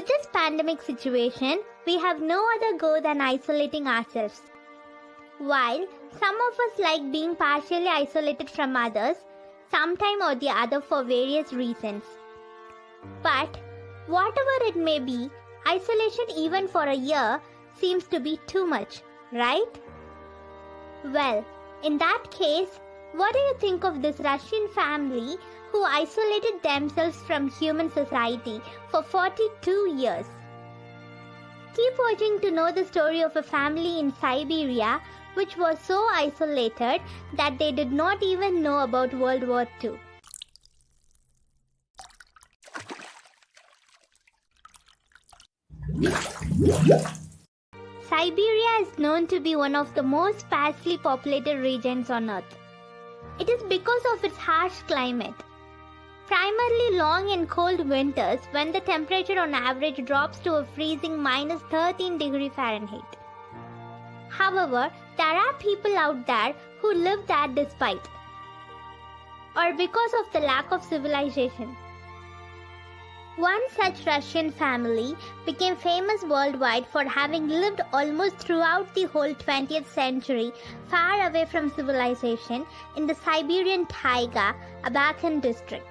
With this pandemic situation, we have no other go than isolating ourselves. While some of us like being partially isolated from others, sometime or the other for various reasons. But whatever it may be, isolation even for a year seems to be too much, right? Well, in that case, what do you think of this Russian family who isolated themselves from human society for 42 years? Keep watching to know the story of a family in Siberia which was so isolated that they did not even know about World War II. Siberia is known to be one of the most sparsely populated regions on Earth. It is because of its harsh climate. Primarily long and cold winters when the temperature on average drops to a freezing minus 13 degrees Fahrenheit. However, there are people out there who live there despite or because of the lack of civilization. One such Russian family became famous worldwide for having lived almost throughout the whole 20th century far away from civilization in the Siberian taiga, Abakan district.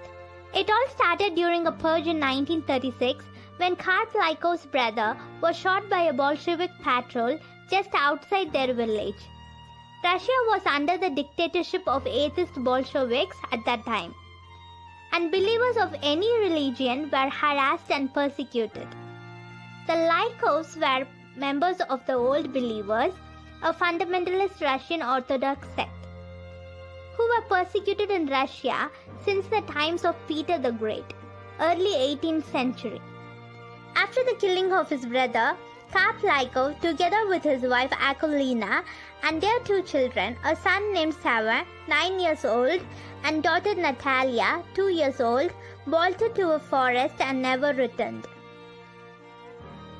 It all started during a purge in 1936 when Karp Lykov's brother was shot by a Bolshevik patrol just outside their village. Russia was under the dictatorship of atheist Bolsheviks at that time, and believers of any religion were harassed and persecuted. The Lykovs were members of the Old Believers, a fundamentalist Russian Orthodox sect, who were persecuted in Russia since the times of Peter the Great, early 18th century. After the killing of his brother, Karp Lykov, together with his wife Akolina and their two children, a son named Sava, 9 years old, and daughter Natalia, 2 years old, bolted to a forest and never returned.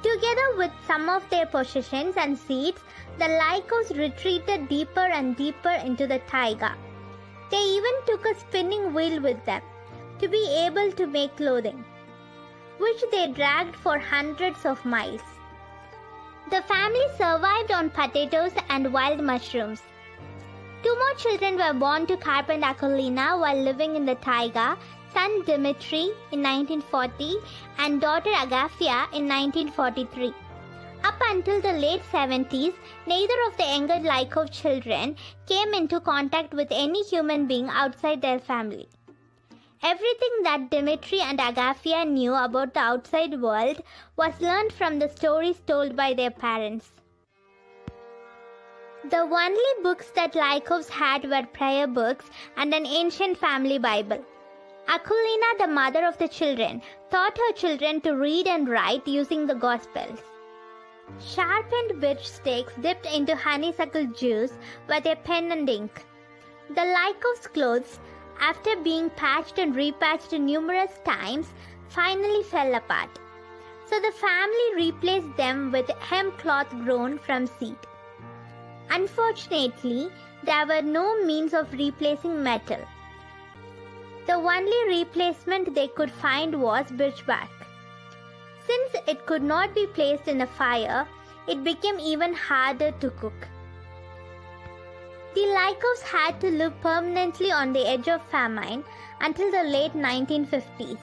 Together with some of their possessions and seeds, the Lykovs retreated deeper and deeper into the taiga. They even took a spinning wheel with them to be able to make clothing, which they dragged for hundreds of miles. The family survived on potatoes and wild mushrooms. 2 more children were born to Karp and Akolina while living in the taiga, son Dmitry in 1940 and daughter Agafia in 1943. Up until the late 70s, neither of the younger Lykov children came into contact with any human being outside their family. Everything that Dmitry and Agafia knew about the outside world was learned from the stories told by their parents. The only books that Lykovs had were prayer books and an ancient family Bible. Akolina, the mother of the children, taught her children to read and write using the Gospels. Sharpened birch sticks dipped into honeysuckle juice were their pen and ink. The Lykovs' clothes, after being patched and repatched numerous times, finally fell apart. So the family replaced them with hemp cloth grown from seed. Unfortunately, there were no means of replacing metal. The only replacement they could find was birch bark. Since it could not be placed in a fire, it became even harder to cook. The Lykovs had to live permanently on the edge of famine until the late 1950s,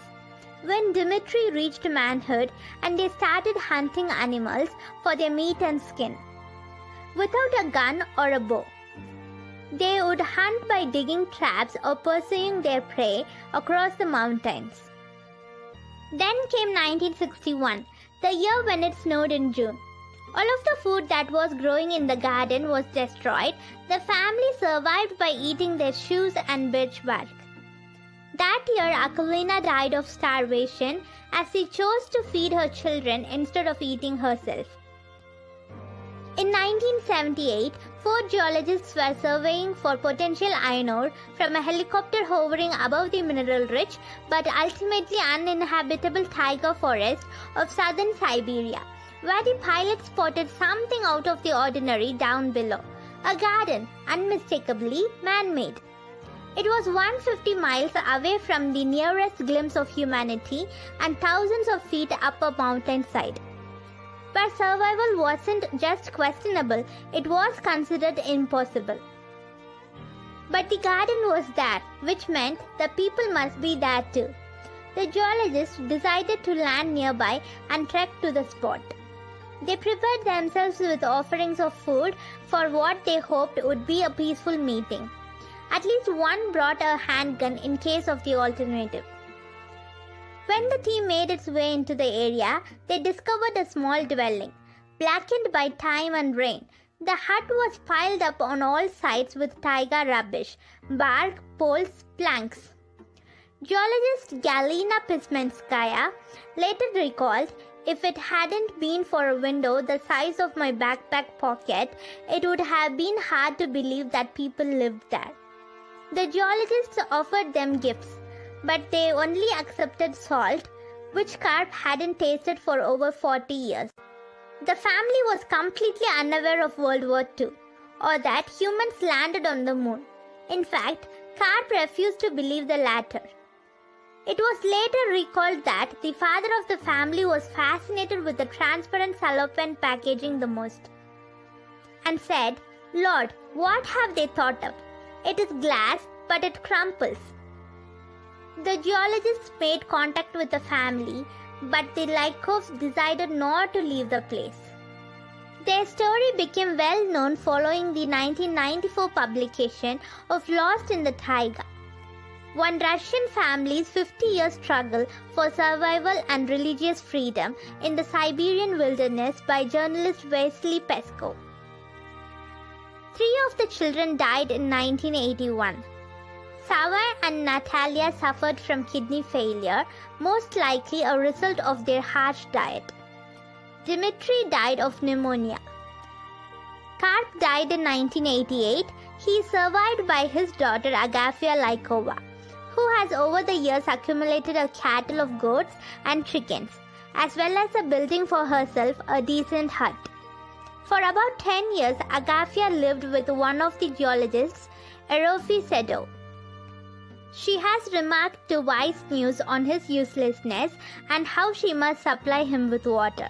when Dmitry reached manhood and they started hunting animals for their meat and skin. Without a gun or a bow, they would hunt by digging traps or pursuing their prey across the mountains. Then came 1961, the year when it snowed in June. All of the food that was growing in the garden was destroyed. The family survived by eating their shoes and birch bark. That year, Akolina died of starvation as she chose to feed her children instead of eating herself. In 1978, 4 geologists were surveying for potential iron ore from a helicopter hovering above the mineral-rich but ultimately uninhabitable taiga forest of southern Siberia, where the pilot spotted something out of the ordinary down below, a garden, unmistakably man-made. It was 150 miles away from the nearest glimpse of humanity and thousands of feet up a mountainside. But survival wasn't just questionable, it was considered impossible. But the garden was there, which meant the people must be there too. The geologists decided to land nearby and trek to the spot. They prepared themselves with offerings of food for what they hoped would be a peaceful meeting. At least one brought a handgun in case of the alternative. When the team made its way into the area, they discovered a small dwelling, blackened by time and rain. The hut was piled up on all sides with taiga rubbish, bark, poles, planks. Geologist Galina Pismenskaya later recalled, "If it hadn't been for a window the size of my backpack pocket, it would have been hard to believe that people lived there." The geologists offered them gifts, but they only accepted salt, which Karp hadn't tasted for over 40 years. The family was completely unaware of World War II, or that humans landed on the moon. In fact, Karp refused to believe the latter. It was later recalled that the father of the family was fascinated with the transparent cellophane packaging the most, and said, "Lord, what have they thought up? It is glass, but it crumples." The geologists made contact with the family, but the Lykovs decided not to leave the place. Their story became well known following the 1994 publication of Lost in the Taiga, one Russian family's 50-year struggle for survival and religious freedom in the Siberian wilderness by journalist Vasily Peskov. 3 of the children died in 1981. Savai and Natalia suffered from kidney failure, most likely a result of their harsh diet. Dmitry died of pneumonia. Karp died in 1988. He is survived by his daughter Agafia Lykova, who has over the years accumulated a cattle of goats and chickens, as well as a building for herself, a decent hut. For about 10 years, Agafia lived with one of the geologists, Erofi Sedov. She has remarked to Vice News on his uselessness and how she must supply him with water.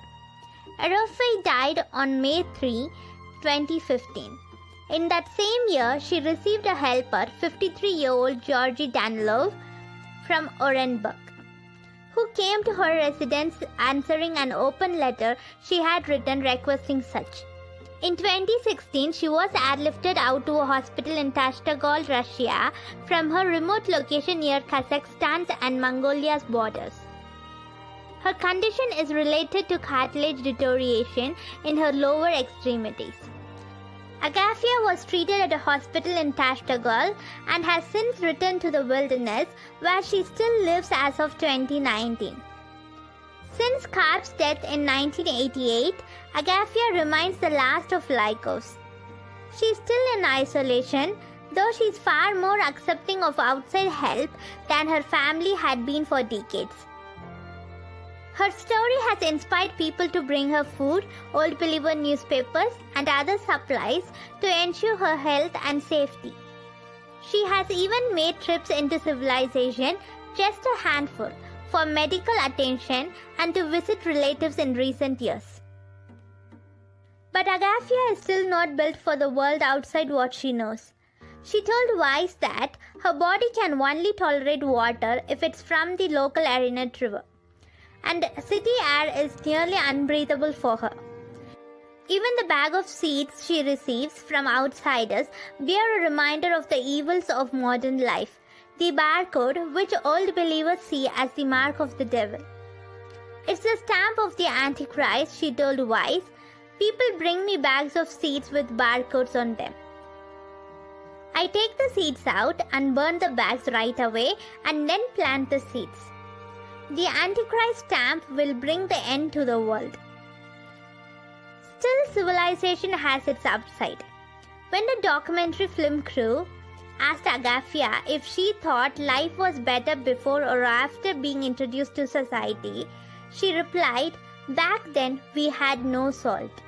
Erofi died on May 3, 2015. In that same year, she received a helper, 53-year-old Georgy Danilov from Orenburg, who came to her residence answering an open letter she had written requesting such. In 2016, she was airlifted out to a hospital in Tashtagol, Russia, from her remote location near Kazakhstan's and Mongolia's borders. Her condition is related to cartilage deterioration in her lower extremities. Agafia was treated at a hospital in Tashtagol and has since returned to the wilderness, where she still lives as of 2019. Since Karp's death in 1988, Agafia remains the last of Lykovs. She is still in isolation, though she is far more accepting of outside help than her family had been for decades. Her story has inspired people to bring her food, Old Believer newspapers, and other supplies to ensure her health and safety. She has even made trips into civilization, just a handful, for medical attention and to visit relatives in recent years. But Agafia is still not built for the world outside what she knows. She told Vice that her body can only tolerate water if it's from the local Erinet River, and city air is nearly unbreathable for her. Even the bag of seeds she receives from outsiders bear a reminder of the evils of modern life, the barcode which Old Believers see as the mark of the devil. "It's the stamp of the Antichrist," she told Vice. "People bring me bags of seeds with barcodes on them. I take the seeds out and burn the bags right away and then plant the seeds. The Antichrist stamp will bring the end to the world." Still, civilization has its upside. When the documentary film crew asked Agafia if she thought life was better before or after being introduced to society, she replied, "Back then we had no salt."